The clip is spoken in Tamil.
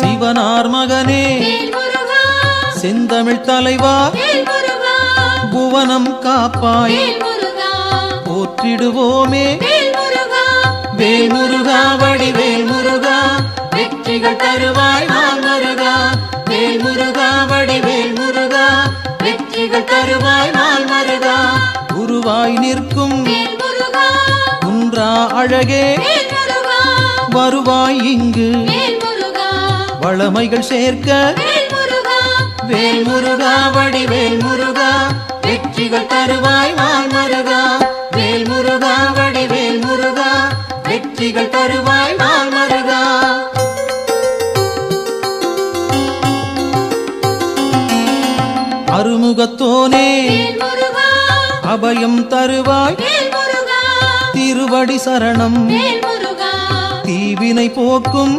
சிவனார் மகனே செந்தமிழ் தலைவா புவனம் காப்பாய் போற்றிடுவோமே வேல் முருகா வடிவேல் முருகா வெற்றிகள் தருவாய் நாள் முருகா வேல் முருகா வடிவேல் முருகா வெற்றிகள் தருவாய் நாள் முருகா குருவாய் நிற்கும் குன்றா அழகே வருவாய் இங்கு வளமைகள் சேர்க்க வேல் முருகா வடிவேல் முருகா வெற்றிகள் தருவாய் நாள் முருகா வேல் முருகா வடிவேல் முருகா வெற்றிகள் தருவாய் நாள் முருகா அருமுகத்தோனே அபயம் தருவாய் திருவடி சரணம் தீவினை போக்கும்